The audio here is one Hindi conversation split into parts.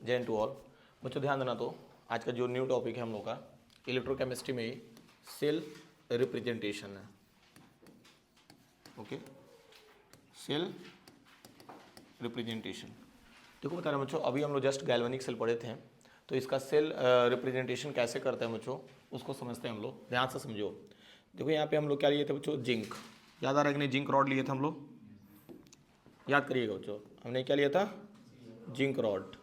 Jain to all. बच्चों ध्यान देना, तो आज का जो न्यू टॉपिक है हम लोग का इलेक्ट्रोकेमिस्ट्री में सेल रिप्रेजेंटेशन है। Okay, cell representation. देखो बता रहे हैं बच्चों, अभी हम लोग जस्ट गैल्वेनिक सेल पढ़े थे, तो इसका सेल रिप्रेजेंटेशन कैसे करते हैं बच्चों, उसको समझते हैं हम लोग। ध्यान से समझो। देखो यहाँ पे हम लोग क्या लिए थे बच्चों, जिंक। याद आ रहा है कि नहीं, जिंक रॉड लिए थे हम लोग, याद करिएगा बच्चों। हमने क्या लिया था, जिंक रॉड।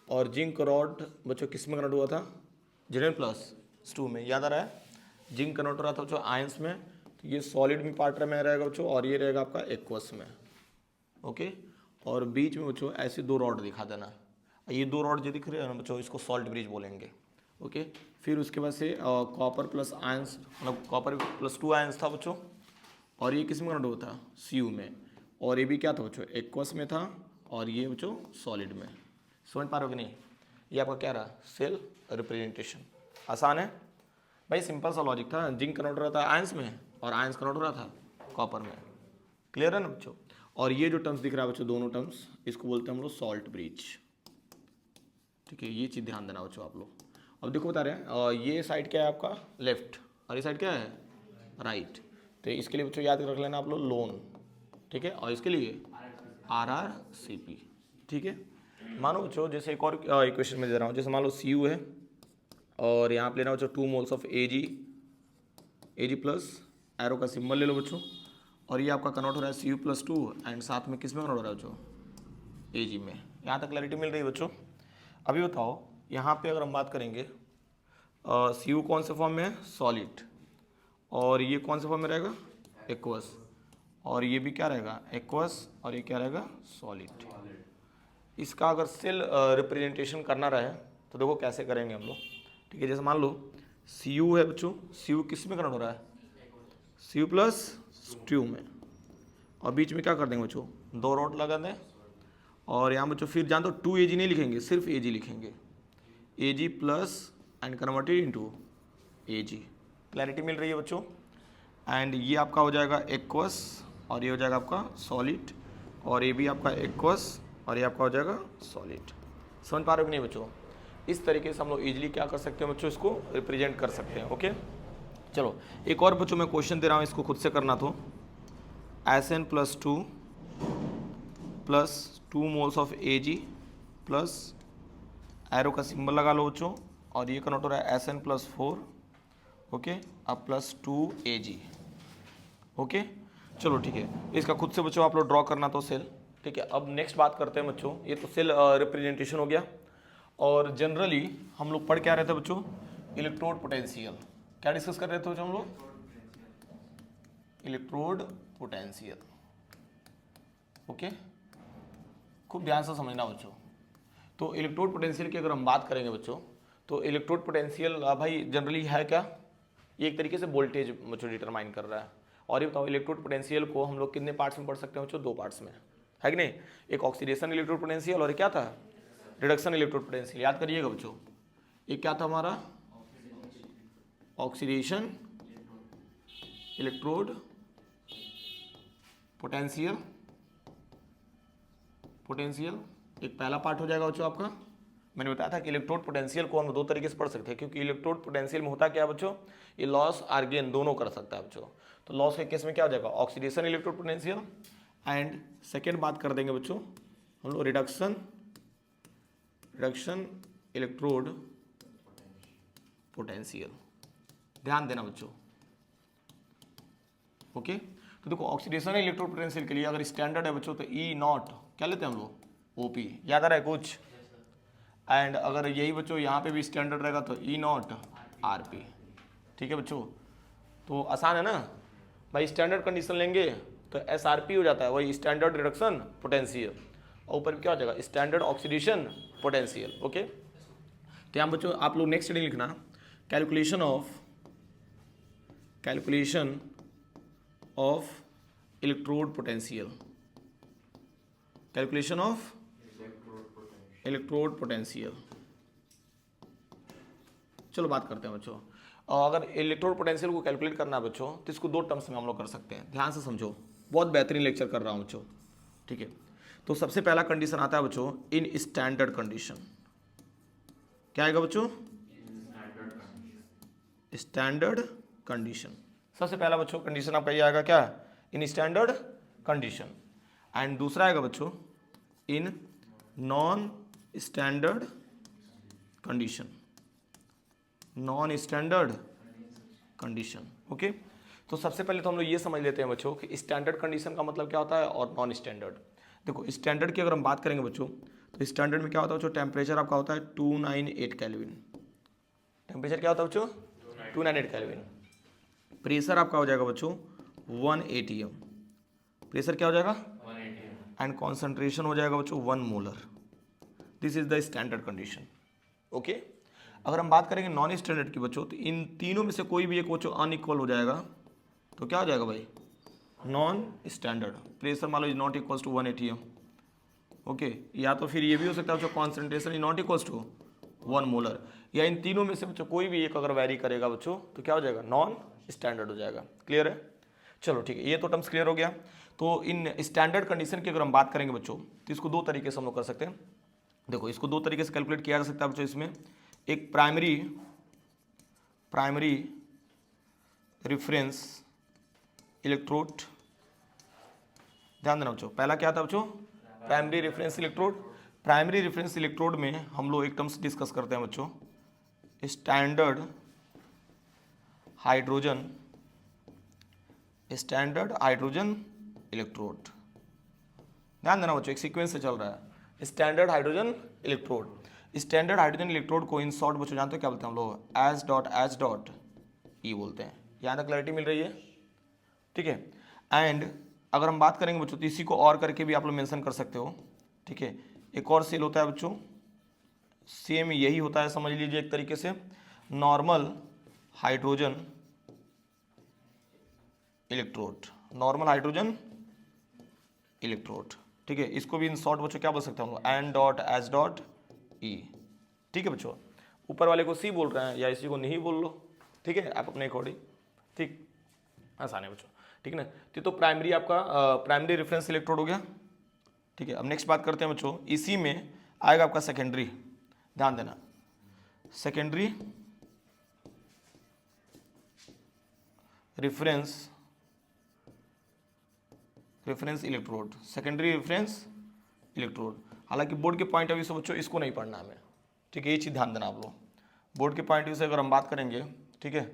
और जिंक रॉड बच्चों किस में कन्वर्ट हुआ था, Zn+2 में। याद आ रहा है, जिंक कन्वर्ट हो रहा था बच्चों आयंस में, तो ये सॉलिड में पार्ट में रहेगा बच्चों, और ये रहेगा आपका एक्वस में। ओके, और बीच में बच्चों ऐसे दो रॉड दिखा देना। ये दो रॉड जो दिख रहे हैं ना बच्चों, इसको सॉल्ट ब्रिज बोलेंगे। ओके, फिर उसके बाद से कॉपर प्लस आयंस, मतलब कॉपर +2 आयंस था बच्चों, और ये किस में कन्वर्ट हुआ था, Cu में। और ये भी क्या था बच्चों, एक्वस में था, और ये बच्चों सॉलिड में। समझ पा रहे हो कि नहीं, ये आपका क्या रहा, सेल रिप्रेजेंटेशन। आसान है भाई, सिंपल सा लॉजिक था। जिंक कन्वर्ट हो रहा था आयंस में, और आयंस कन्वर्ट हो रहा था कॉपर में। क्लियर है ना बच्चों। और ये जो टर्म्स दिख रहा है बच्चों, दोनों टर्म्स, इसको बोलते हैं हम लोग सॉल्ट ब्रिज। ठीक है, ये चीज़ ध्यान देना बच्चों आप लोग। अब देखो बता रहे हैं ये साइड क्या है आपका, लेफ्ट, और ये साइड क्या है, राइट। तो इसके लिए बच्चों याद रख लेना आप लोग लोन। ठीक है, और इसके लिए RrCp। ठीक है, मानो बच्चों जैसे एक और इक्वेशन में दे रहा हूँ, जैसे मान लो Cu है, और यहाँ पे लेना बच्चों 2 moles of Ag plus, arrow का सिंबल ले लो बच्चों, और ये आपका कन्वर्ट हो रहा है Cu+2, एंड साथ में किस में कन्वर्ट हो रहा है बच्चों, Ag में। यहाँ तक क्लैरिटी मिल रही है बच्चों। अभी बताओ, यहाँ पे अगर हम बात करेंगे, Cu कौन से फॉर्म में है, सॉलिड, और ये कौन से फॉर्म में रहेगा, एक्वस, और ये भी क्या रहेगा, एक्वस, और ये क्या रहेगा, सॉलिड। इसका अगर सेल रिप्रेजेंटेशन करना रहे तो देखो कैसे करेंगे हम लोग। ठीक है, जैसे मान लो Cu है बच्चों, Cu किस में कन्वर्ट हो रहा है, Cu+2 में, और बीच में क्या कर देंगे बच्चों, दो रॉड लगा दें, और यहाँ बच्चों फिर जान दो 2Ag नहीं लिखेंगे, सिर्फ Ag लिखेंगे, Ag plus and converted into Ag। Clarity मिल रही है बच्चों। एंड ये आपका हो जाएगा एक्वस, और ये हो जाएगा आपका सॉलिड, और ये भी आपका एक्वस, और ये आपका हो जाएगा सॉलिड। समझ पा रहे हो कि नहीं बच्चों। इस तरीके से हम लोग इजीली क्या कर सकते हैं बच्चों, इसको रिप्रेजेंट कर सकते हैं। ओके, चलो एक और बच्चों मैं क्वेश्चन दे रहा हूँ, इसको खुद से करना। तो Sn+2 plus 2 moles of Ag plus, arrow का सिंबल लगा लो बच्चों, और ये कन्वर्ट हो रहा है Sn+4। ओके, अब +2Ag। ओके, चलो ठीक है, इसका खुद से बच्चों आप लोग ड्रॉ करना तो सेल। ठीक है, अब नेक्स्ट बात करते हैं बच्चों, ये तो सेल रिप्रेजेंटेशन हो गया। और जनरली हम लोग पढ़ क्या रहे थे बच्चों, इलेक्ट्रोड पोटेंशियल। क्या डिस्कस कर रहे थे बच्चों हम लोग, इलेक्ट्रोड पोटेंशियल। ओके, खूब ध्यान से समझना बच्चों। तो इलेक्ट्रोड पोटेंशियल की अगर हम बात करेंगे बच्चों, तो इलेक्ट्रोड पोटेंशियल भाई जनरली है क्या, ये एक तरीके से वोल्टेज बच्चों डिटरमाइन कर रहा है। और ये बताओ, इलेक्ट्रोड पोटेंशियल को हम लोग कितने पार्ट्स में पढ़ सकते हैं बच्चों, दो पार्ट्स में, है कि नहीं। एक ऑक्सीडेशन इलेक्ट्रोड पोटेंशियल, और क्या था, रिडक्शन इलेक्ट्रोड पोटेंशियल। याद करिएगा बच्चों, एक क्या था हमारा, ऑक्सीडेशन इलेक्ट्रोड पोटेंशियल, एक पहला पार्ट हो जाएगा बच्चों आपका। मैंने बताया था कि इलेक्ट्रोड पोटेंशियल को हम दो तरीके से पढ़ सकते हैं, क्योंकि इलेक्ट्रोड पोटेंशियल में होता क्या है बच्चों, ये लॉस और गेन दोनों कर सकता है बच्चों। तो लॉस के केस में क्या हो जाएगा, oxidation electrode potential, and second बात कर देंगे बच्चों हम लोग रिडक्शन इलेक्ट्रोड पोटेंशियल। ध्यान देना बच्चों। ओके, तो देखो ऑक्सीडेशन इलेक्ट्रोड पोटेंशियल के लिए अगर स्टैंडर्ड है बच्चों, तो E0 क्या लेते हैं हम लोग, OP। याद आ रहा है कुछ। एंड अगर यही बच्चों यहाँ पे भी स्टैंडर्ड रहेगा, तो E0 RP। ठीक है बच्चों, तो आसान है ना भाई। स्टैंडर्ड कंडीशन लेंगे तो SRP हो जाता है, वही स्टैंडर्ड रिडक्शन पोटेंशियल, और ऊपर क्या हो जाएगा, स्टैंडर्ड ऑक्सीडेशन पोटेंशियल। ओके, तो यहाँ बच्चों आप लोग नेक्स्ट हेडिंग लिखना, calculation of electrode potential, calculation of electrode potential. चलो बात करते हैं बच्चों, अगर इलेक्ट्रोड पोटेंशियल को कैलकुलेट करना है बच्चों, तो इसको दो टर्म्स में हम लोग कर सकते हैं। ध्यान से समझो, बहुत बेहतरीन लेक्चर कर रहा हूँ बच्चों। ठीक है, तो सबसे पहला कंडीशन आता है बच्चों, इन स्टैंडर्ड कंडीशन। क्या आएगा बच्चों? Standard condition. सबसे पहला बच्चों कंडीशन आपका ये आएगा क्या? In standard condition. एंड दूसरा आएगा बच्चों in non standard condition. Non standard condition. Okay, तो सबसे पहले तो हम लोग ये समझ लेते हैं बच्चों कि स्टैंडर्ड कंडीशन का मतलब क्या होता है और नॉन स्टैंडर्ड। देखो स्टैंडर्ड की अगर हम बात करेंगे बच्चों, तो स्टैंडर्ड में क्या होता है बच्चों? टेम्परेचर आपका होता है 298 केल्विन। टेम्परेचर क्या होता है बच्चों? 298 केल्विन। प्रेशर आपका हो जाएगा बच्चों 1 atm। प्रेशर क्या हो जाएगा? 1 atm। एंड कॉन्सेंट्रेशन हो जाएगा बच्चों 1 molar. This is the standard condition. Okay, अगर हम बात करेंगे नॉन स्टैंडर्ड की बच्चों, तो इन तीनों में से कोई भी एक बच्चों अनइक्वल हो जाएगा, तो क्या हो जाएगा भाई? Non standard. प्रेशर मान लो is not equals to 1 atm। Okay, या तो फिर ये भी हो सकता है बच्चों concentration is not equals to 1 molar, या इन तीनों में से बच्चों कोई भी एक अगर वैरी करेगा बच्चों, तो क्या हो जाएगा? नॉन स्टैंडर्ड हो जाएगा। क्लियर है? चलो ठीक है, ये तो टर्म्स क्लियर हो गया। तो इन स्टैंडर्ड कंडीशन की अगर हम बात करेंगे बच्चों, तो इसको दो तरीके से हम लोग कर सकते हैं। देखो इसको दो तरीके से कैलकुलेट किया जा सकता है बच्चों। इसमें एक प्राइमरी रेफरेंस इलेक्ट्रोड, ध्यान देना बच्चों, पहला क्या था बच्चों? Primary reference electrode. Primary reference electrode में हम लोग एक टर्म्स डिस्कस करते हैं बच्चों, स्टैंडर्ड हाइड्रोजन इलेक्ट्रोड। ध्यान देना बच्चों, एक सीक्वेंस से चल रहा है। Standard hydrogen electrode. Standard hydrogen electrode को इन शॉर्ट बच्चों जानते हो क्या बोलते हैं हम लोग? एच डॉट ई बोलते हैं। यहाँ तक क्लैरिटी मिल रही है? ठीक है। एंड अगर हम बात करेंगे बच्चों, तो इसी को और करके भी आप लोग मेंशन कर सकते हो। ठीक है, एक और सेल होता है बच्चों, सेम यही होता है, समझ लीजिए एक तरीके से normal hydrogen electrode. Normal hydrogen electrode. ठीक है, इसको भी इन शॉर्ट बच्चों क्या बोल सकते हैं हम लोग? N dot H dot E. ठीक है बच्चों, ऊपर वाले को सी बोल रहे हैं या इसी को नहीं बोल लो, ठीक है, आप अपने अकॉर्डिंग। ठीक, आसान है बच्चों। ठीक है ना, तो प्राइमरी आपका प्राइमरी रेफरेंस इलेक्ट्रोड हो गया। ठीक है, अब नेक्स्ट बात करते हैं बच्चों, इसी में आएगा आपका सेकेंडरी। ध्यान देना, secondary reference electrode. Secondary reference electrode. हालांकि बोर्ड के पॉइंट ऑफ व्यू से बच्चों इसको नहीं पढ़ना हमें। ठीक है, ये चीज़ ध्यान देना आप लोग। बोर्ड के पॉइंट ऑफ व्यू से अगर हम बात करेंगे, ठीक है,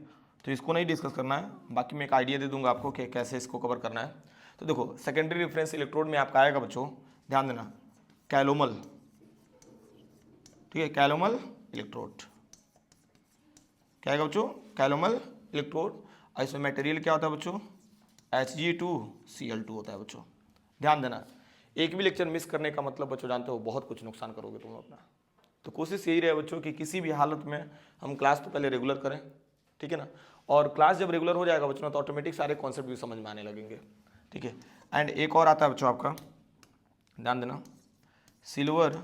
तो इसको नहीं डिस्कस करना है। बाकी मैं एक आइडिया दे दूंगा आपको कि कैसे इसको कवर करना है। तो देखो सेकेंडरी रेफरेंस इलेक्ट्रोड में आपका आएगा बच्चों, ध्यान देना, कैलोमल। ठीक है, कैलोमल इलेक्ट्रोड। क्या आएगा बच्चों? Calomel electrode. और इसमें मटेरियल क्या होता है बच्चों? Hg2Cl2 होता है बच्चों। ध्यान देना, एक भी लेक्चर मिस करने का मतलब बच्चों जानते हो बहुत कुछ नुकसान करोगे तुम अपना। तो कोशिश यही रहे बच्चों कि किसी भी हालत में हम क्लास तो पहले रेगुलर करें। ठीक है ना, और क्लास जब रेगुलर हो जाएगा बच्चों तो ऑटोमेटिक सारे कॉन्सेप्ट भी समझ में आने लगेंगे। ठीक है, एंड एक और आता है बच्चों आपका, ध्यान देना, सिल्वर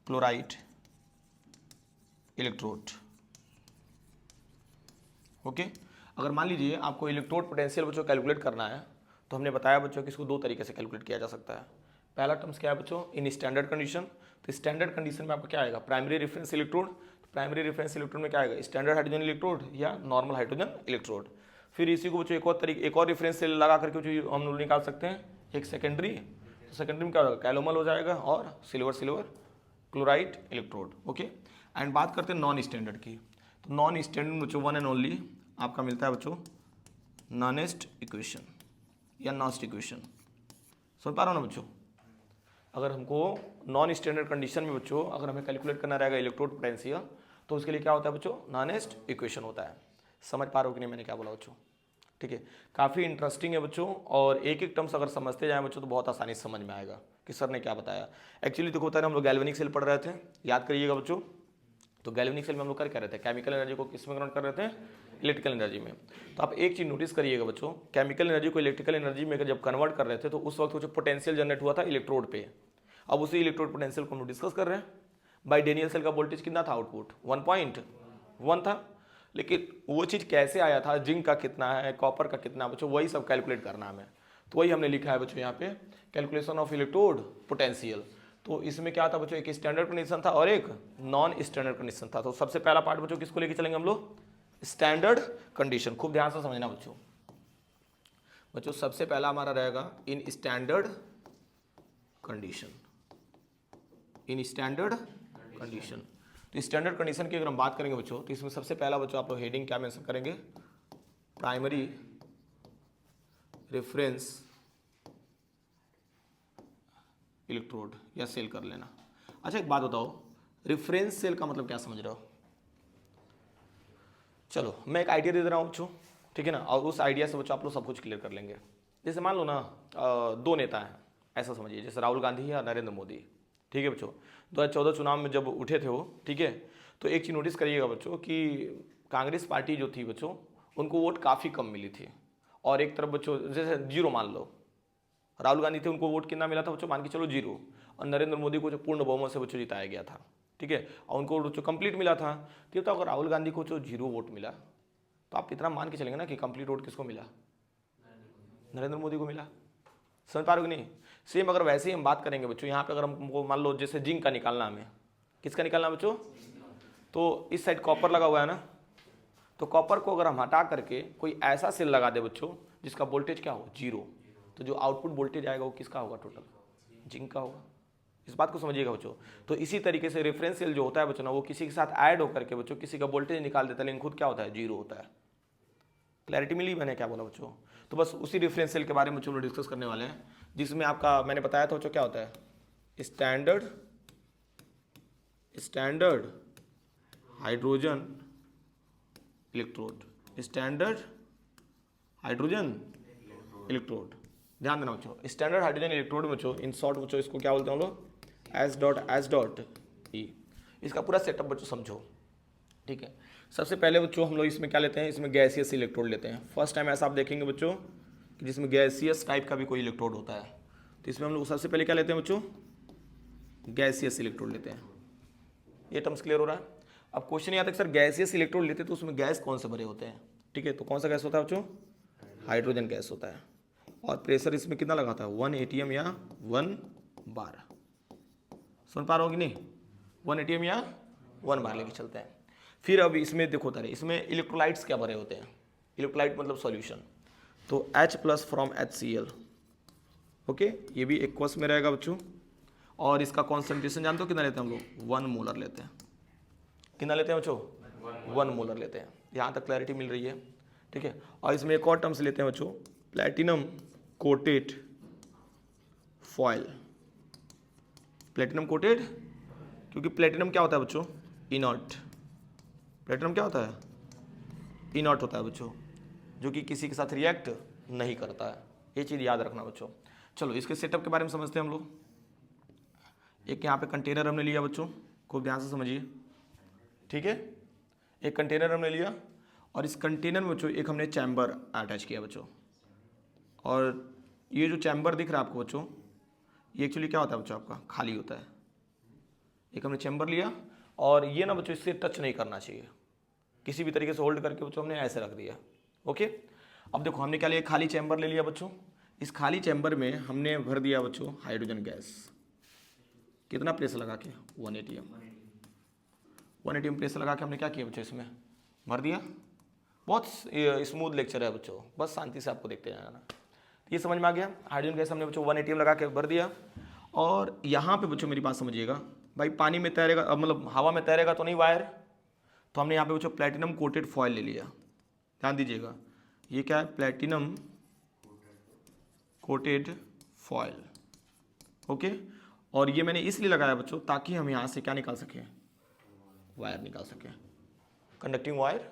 क्लोराइड इलेक्ट्रोड। ओके, अगर मान लीजिए आपको इलेक्ट्रोड पोटेंशियल बच्चों कैलकुलेट करना है, तो हमने बताया बच्चों कि इसको दो तरीके से कैलकुलेट किया जा सकता है। पहला टर्म्स क्या है बच्चों? In standard condition. तो स्टैंडर्ड कंडीशन में आपका क्या आएगा? Primary reference electrode. तो प्राइमरी रेफरेंस इलेक्ट्रोड में क्या आएगा? स्टैंडर्ड हाइड्रोजन इलेक्ट्रोड या नॉर्मल हाइड्रोजन इलेक्ट्रोड। फिर इसी को बच्चों एक और रेफरेंस से लगा करके हम लोग निकाल सकते हैं, एक सेकेंडरी। तो सेकेंडरी में क्या होगा? कैलोमल हो जाएगा और silver chloride electrode. Okay, and बात करते हैं नॉन स्टैंडर्ड की। तो नॉन स्टैंडर्ड बच्चों वन एंड ओनली आपका मिलता है बच्चों नॉनेस्ट इक्वेशन या नॉस्ट इक्वेशन। समझ पा रहे हो ना बच्चों? अगर हमको नॉन स्टैंडर्ड कंडीशन में बच्चों अगर हमें कैलकुलेट करना रहेगा इलेक्ट्रोड पोटेंशियल, तो उसके लिए क्या होता है बच्चों? नॉनेस्ट इक्वेशन होता है। समझ पा रहे हो कि नहीं मैंने क्या बोला बच्चों? ठीक है, काफ़ी इंटरेस्टिंग है बच्चों, और एक एक टर्म्स अगर समझते जाएं बच्चों तो बहुत आसानी से समझ में आएगा कि सर ने क्या बताया। एक्चुअली देखो होता है, हम लोग गैल्वेनिक सेल पढ़ रहे थे, याद करिएगा बच्चों। तो गैल्वेनिक सेल में हम लोग कर क्या रहे थे? केमिकल एनर्जी को किस में कन्वर्ट कर रहे थे? इलेक्ट्रिकल एनर्जी में। तो आप एक चीज़ नोटिस करिएगा बच्चों, केमिकल एनर्जी को इलेक्ट्रिकल एनर्जी में जब कन्वर्ट कर रहे थे तो उस वक्त जो पोटेंशियल जनरेट हुआ था इलेक्ट्रोड पे। अब उसी इलेक्ट्रोड पोटेंशियल को हम डिस्कस कर रहे हैं। बाई डेनियल सेल का वोल्टेज कितना था? आउटपुट 1.1 था। लेकिन वो चीज़ कैसे आया था, जिंक का कितना है, कॉपर का कितना बच्चों, वही सब कैलकुलेट करना हमें। तो वही हमने लिखा है बच्चों यहाँ पे, कैलकुलेशन ऑफ इलेक्ट्रोड पोटेंशियल। तो इसमें क्या था बच्चों, एक स्टैंडर्ड कंडीशन था और एक नॉन स्टैंडर्ड कंडीशन था। तो सबसे पहला पार्ट बच्चों किसको लेके चलेंगे हम लोग, स्टैंडर्ड कंडीशन। खूब ध्यान से समझना बच्चों। बच्चों सबसे पहला हमारा रहेगा in standard condition, in standard condition. तो स्टैंडर्ड कंडीशन की अगर हम बात करेंगे बच्चों, तो इसमें सबसे पहला बच्चों आप लोग हेडिंग क्या मेंशन करेंगे, प्राइमरी रेफरेंस इलेक्ट्रोड या सेल कर लेना। अच्छा एक बात बताओ, रेफरेंस सेल का मतलब क्या समझ रहे हो? चलो मैं एक आइडिया दे रहा हूँ बच्चों, ठीक है ना, और उस आइडिया से बच्चों आप लोग सब कुछ क्लियर कर लेंगे। जैसे मान लो ना दो नेता हैं, ऐसा समझिए, जैसे राहुल गांधी या नरेंद्र मोदी, ठीक है बच्चों। 2014 चुनाव में जब उठे थे वो, ठीक है, तो एक चीज़ नोटिस करिएगा बच्चों कि कांग्रेस पार्टी जो थी बच्चों, उनको वोट काफ़ी कम मिली थी। और एक तरफ बच्चों जैसे जीरो मान लो, राहुल गांधी थे, उनको वोट कितना मिला था बच्चों, मान के चलो जीरो। और नरेंद्र मोदी को जो पूर्ण बहुमत से बच्चों जिताया गया था, ठीक है, और उनको जो कंप्लीट मिला था। तो अगर राहुल गांधी को जो जीरो वोट मिला, तो आप इतना मान के चलेंगे ना कि कंप्लीट वोट किसको मिला, नरेंद्र मोदी को मिला। समझ पा रहे हो कि नहीं? सेम अगर वैसे ही हम बात करेंगे बच्चों, यहाँ पे अगर हमको मान लो जैसे जिंक का निकालना, हमें किसका निकालना बच्चों, तो इस साइड कॉपर लगा हुआ है ना, तो कॉपर को अगर हम हटा करके कोई ऐसा सेल लगा दे बच्चों जिसका वोल्टेज क्या हो, जीरो, तो जो आउटपुट वोल्टेज आएगा वो किसका होगा, टोटल जिंक का होगा। इस बात को समझिएगा बच्चों। तो इसी तरीके से रेफरेंस सेल जो होता है बच्चों ना, वो किसी के साथ ऐड होकर के बच्चों किसी का वोल्टेज निकाल देता है, लेकिन खुद क्या होता है, जीरो होता है। क्लैरिटी मिली मैंने क्या बोला बच्चों? तो बस उसी रेफरेंस सेल के बारे में बच्चों डिस्कस करने वाले हैं, जिसमें आपका मैंने बताया था बच्चों क्या होता है, standard hydrogen electrode, standard hydrogen electrode. ध्यान देना बच्चों, स्टैंडर्ड हाइड्रोजन इलेक्ट्रोड बच्चों, इन शॉर्ट बच्चों इसको क्या बोलते हैं हम लोग, S.E। इसका पूरा सेटअप बच्चों समझो, ठीक है। सबसे पहले बच्चों हम लोग इसमें क्या लेते हैं, इसमें गैसियस इलेक्ट्रोड लेते हैं। फर्स्ट टाइम ऐसा आप देखेंगे बच्चों कि जिसमें गैसियस टाइप का भी कोई इलेक्ट्रोड होता है। तो इसमें हम लोग सबसे पहले क्या लेते हैं बच्चों, गैसियस इलेक्ट्रोड लेते हैं। ये टर्म्स क्लियर हो रहा है? अब क्वेश्चन ये आता है कि सर गैसियस इलेक्ट्रोड लेते हैं तो उसमें गैस कौन से भरे होते हैं, ठीक है, तो कौन सा गैस होता है बच्चों, हाइड्रोजन गैस होता है। और प्रेशर इसमें कितना लगा था, 1 atm या 1 बार। सुन पा रहे हो कि नहीं, 1 atm या 1 बार लेके चलते हैं। फिर अब इसमें देखो तारे, इसमें इलेक्ट्रोलाइट्स क्या भरे होते हैं, इलेक्ट्रोलाइट मतलब सॉल्यूशन, तो H+ फ्रॉम HCl, ओके, ये भी एक्वस में रहेगा बच्चों। और इसका कॉन्सेंट्रेशन जानते हो कितना लेते हैं हम लोग, 1 मोलर लेते हैं। कितना लेते हैं बच्चों, 1 मोलर लेते हैं। यहाँ तक क्लैरिटी मिल रही है, ठीक है। और इसमें एक और टर्म्स लेते हैं बच्चों, platinum coated foil. Platinum coated, क्योंकि प्लेटिनम क्या होता है बच्चों, इनर्ट। प्लेटिनम क्या होता है, इनर्ट होता है बच्चों, जो कि किसी के साथ रिएक्ट नहीं करता है। ये चीज़ याद रखना बच्चों। चलो इसके सेटअप के बारे में समझते हैं हम लोग। एक यहाँ पे कंटेनर हमने लिया बच्चों, खूब ध्यान से समझिए, ठीक है। एक कंटेनर हमने लिया और इस कंटेनर में बच्चों एक हमने चैम्बर अटैच किया बच्चों। और ये जो चैम्बर दिख रहा है आपको बच्चों, ये एक्चुअली क्या होता है बच्चों, आपका खाली होता है। एक हमने चैम्बर लिया और ये ना बच्चों इससे टच नहीं करना चाहिए, किसी भी तरीके से होल्ड करके बच्चों हमने ऐसे रख दिया, ओके। अब देखो हमने क्या लिया, खाली चैम्बर ले लिया बच्चों। इस खाली चैम्बर में हमने भर दिया बच्चों हाइड्रोजन गैस। कितना प्रेशर लगा के, 1 atm। 1 atm प्रेशर लगा के हमने क्या किया बच्चों, इसमें भर दिया। बहुत स्मूथ लेक्चर है बच्चों, बस शांति से आपको देखते जाना। ये समझ में आ गया, हाइड्रोजन गैस हमने बच्चों 1 atm लगा के भर दिया। और यहाँ पे बच्चों मेरी बात समझिएगा, भाई पानी में तैरेगा, मतलब हवा में तैरेगा तो नहीं वायर, तो हमने यहाँ पे बच्चों प्लैटिनम कोटेड फॉयल ले लिया। ध्यान दीजिएगा, ये क्या है, प्लैटिनम कोटेड फॉयल, ओके। और ये मैंने इसलिए लगाया बच्चों ताकि हम यहाँ से क्या निकाल सकें, वायर निकाल सकें, कंडक्टिंग वायर,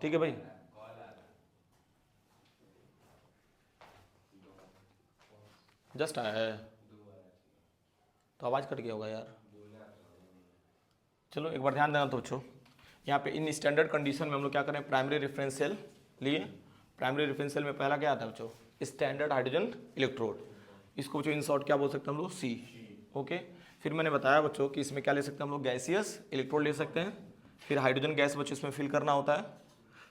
ठीक है भाई। जस्ट आया है तो आवाज़ कट गया होगा यार। चलो एक बार ध्यान देना तो बच्चों, यहाँ पे इन स्टैंडर्ड कंडीशन में हम लोग क्या करें, प्राइमरी रेफरेंस सेल लिए। प्राइमरी रेफरेंस सेल में पहला क्या आता है बच्चों, स्टैंडर्ड हाइड्रोजन इलेक्ट्रोड। इसको बच्चों इन शॉर्ट क्या बोल सकते हैं हम लोग, सी, ओके। फिर मैंने बताया बच्चों कि इसमें क्या ले सकते हैं हम लोग, गैसियस इलेक्ट्रोड ले सकते हैं। फिर हाइड्रोजन गैस बच्चों इसमें फिल करना होता है।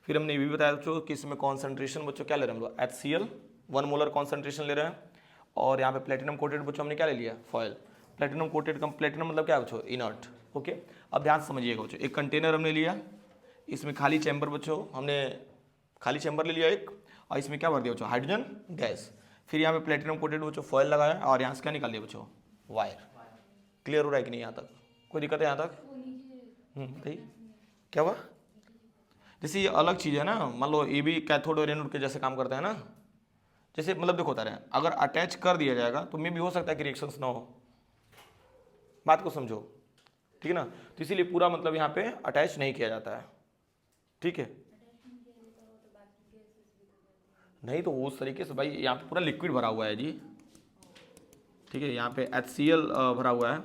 फिर हमने ये भी बताया बच्चों कि इसमें कॉन्सेंट्रेशन बच्चों क्या ले रहे हैं हम लोग, HCl 1 मोलर कॉन्सेंट्रेशन ले रहे हैं। और यहाँ पे प्लेटिनम कोटेड बच्चों हमने क्या ले लिया, फॉयल। प्लेटिनम कोटेड प्लेटिनम मतलब क्या है बच्चों, इनर्ट। ओके, अब ध्यान से समझिएगा बच्चों, एक कंटेनर हमने लिया, इसमें खाली चैम्बर बच्चों, हमने खाली चैम्बर ले लिया एक, और इसमें क्या भर दिया बच्चों, हाइड्रोजन गैस। फिर यहाँ पे प्लेटिनम कोटेड बच्चों फॉयल लगाया और यहाँ से क्या निकाल दिया बच्चों, वायर। क्लियर हो रहा है कि नहीं यहाँ तक, कोई दिक्कत है यहाँ तक? बताइए क्या हुआ? जैसे ये अलग चीज़ है ना, मान लो ये भी कैथोड और एनोड के जैसे काम करता है ना, जैसे मतलब देखो होता है, अगर अटैच कर दिया जाएगा तो मे भी हो सकता है कि रिएक्शंस ना हो, बात को समझो, ठीक है ना। तो इसीलिए पूरा मतलब यहाँ पे अटैच नहीं किया जाता है, ठीक है। नहीं तो उस तरीके से भाई यहाँ पे पूरा लिक्विड भरा हुआ है जी, ठीक है, यहाँ पे HCl भरा हुआ है,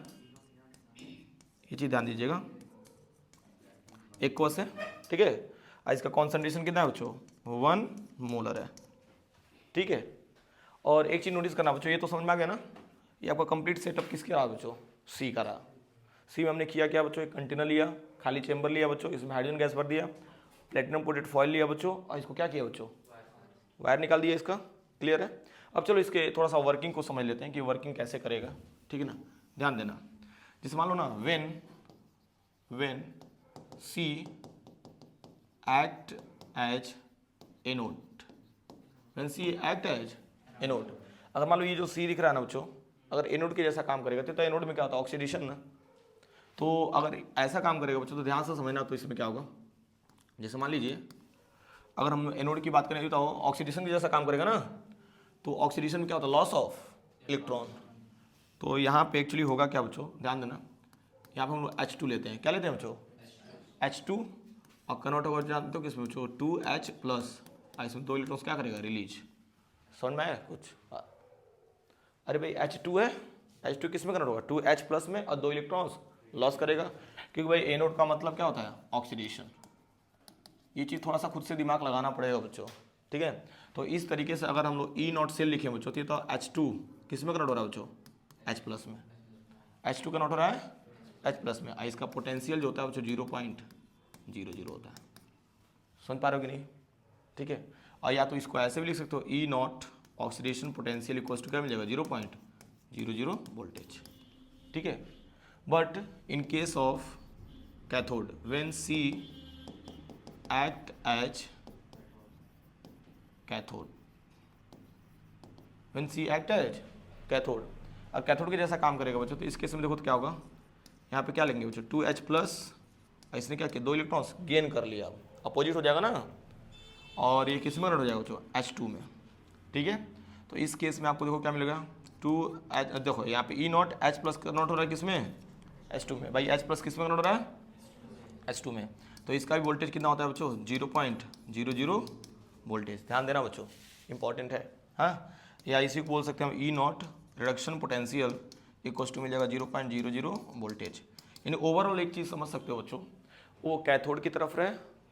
ये चीज़ ध्यान दीजिएगा, एक्वस है, ठीक है। और इसका कॉन्सेंट्रेशन कितना है बच्चों, 1 मोलर है, ठीक है। और एक चीज़ नोटिस करना बच्चों, ये तो समझ में आ गया ना, ये आपका कंप्लीट सेटअप किसके रहा बच्चों, सी का रहा। सी में हमने किया क्या बच्चों, एक कंटेनर लिया, खाली चैम्बर लिया बच्चों, इसमें हाइड्रोजन गैस भर दिया, प्लेटिनम कोटेड फॉयल लिया बच्चों, और इसको क्या किया बच्चों, वायर निकाल दिया इसका। क्लियर है? अब चलो इसके थोड़ा सा वर्किंग को समझ लेते हैं कि वर्किंग कैसे करेगा, ठीक है ना। ध्यान देना, जैसे मान लो ना, when C act as anode, when C act as anode, अगर मान लो ये जो सी दिख रहा है ना बच्चों, अगर एनोड के जैसा काम करेगा तो एनोड में क्या होता है, ऑक्सीडेशन ना। तो अगर ऐसा काम करेगा बच्चों तो ध्यान से समझना, तो इसमें क्या होगा, जैसे मान लीजिए अगर हम एनोड की बात करें तो ऑक्सीडेशन के जैसा काम करेगा ना, तो ऑक्सीडेशन में क्या होता है, लॉस ऑफ इलेक्ट्रॉन। तो यहाँ पे एक्चुअली होगा क्या बच्चों, ध्यान देना, यहाँ पे हम लोग H2 लेते हैं, क्या लेते हैं बच्चों, H2, और कन्वर्ट होकर जानते हो किसमें बच्चों, 2H प्लस, इसमें 2 इलेक्ट्रॉन्स क्या करेगा, रिलीज। समझ में आया कुछ? अरे भाई H2 है, H2 किस में कन्वर्ट होगा, 2H प्लस में, और 2 इलेक्ट्रॉन्स लॉस करेगा, क्योंकि भाई एनोड का मतलब क्या होता है, ऑक्सीडेशन। ये चीज़ थोड़ा सा खुद से दिमाग लगाना पड़ेगा बच्चों, ठीक है। तो इस तरीके से अगर हम लोग E0 सेल लिखें बच्चों, तो H2 किस में कन्वर्ट हो रहा है बच्चों, H प्लस में, H2 कन्वर्ट हो रहा है H प्लस में, इसका पोटेंशियल जो होता है बच्चों 0.00 होता है। समझ पा रहे हो कि नहीं, ठीक है। और या तो इसको ऐसे भी लिख सकते हो, E0 oxidation potential equals to क्या मिल जाएगा, 0.00 वोल्टेज, ठीक है। But in case of cathode, when C act as cathode, when C act as cathode, अब कैथोड के जैसा काम करेगा बच्चों, तो इस केस में देखो तो क्या होगा, यहाँ पे क्या लेंगे बच्चों, 2H प्लस, इसने क्या किया, 2 इलेक्ट्रॉन्स गेन कर लिया, अपोजिट हो जाएगा ना, और ये किस में कन्वर्ट हो जाएगा बच्चों, H2 में, ठीक है। तो इस केस में आपको देखो क्या मिलेगा, 2H, देखो यहाँ पे E0 H प्लस कन्वर्ट हो रहा है किसमें, H2 में, भाई H प्लस किस में कन्वर्ट हो रहा है, H2 में। तो इसका भी वोल्टेज कितना होता है बच्चों, 0.00 वोल्टेज। ध्यान देना बच्चों, इंपॉर्टेंट है, हाँ। या इसी को बोल सकते हैं हम E0 reduction potential equals to मिल जाएगा 0.00 वोल्टेज। यानी ओवरऑल एक चीज़ समझ सकते हो बच्चों, वो कैथोड की तरफ रहे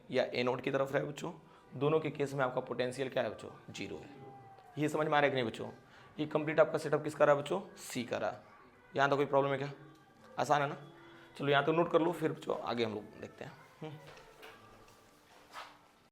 या एनोड की तरफ रहे बच्चों, दोनों के केस में आपका पोटेंशियल क्या है बच्चों, 0 है। ये समझ में आ रहा है कि नहीं बच्चों? ये कंप्लीट आपका सेटअप किसका रहा बच्चों, सी का रहा। यहाँ तो कोई प्रॉब्लम है क्या? आसान है ना? चलो यहाँ तो नोट कर लो, फिर बच्चों आगे हम लोग देखते हैं।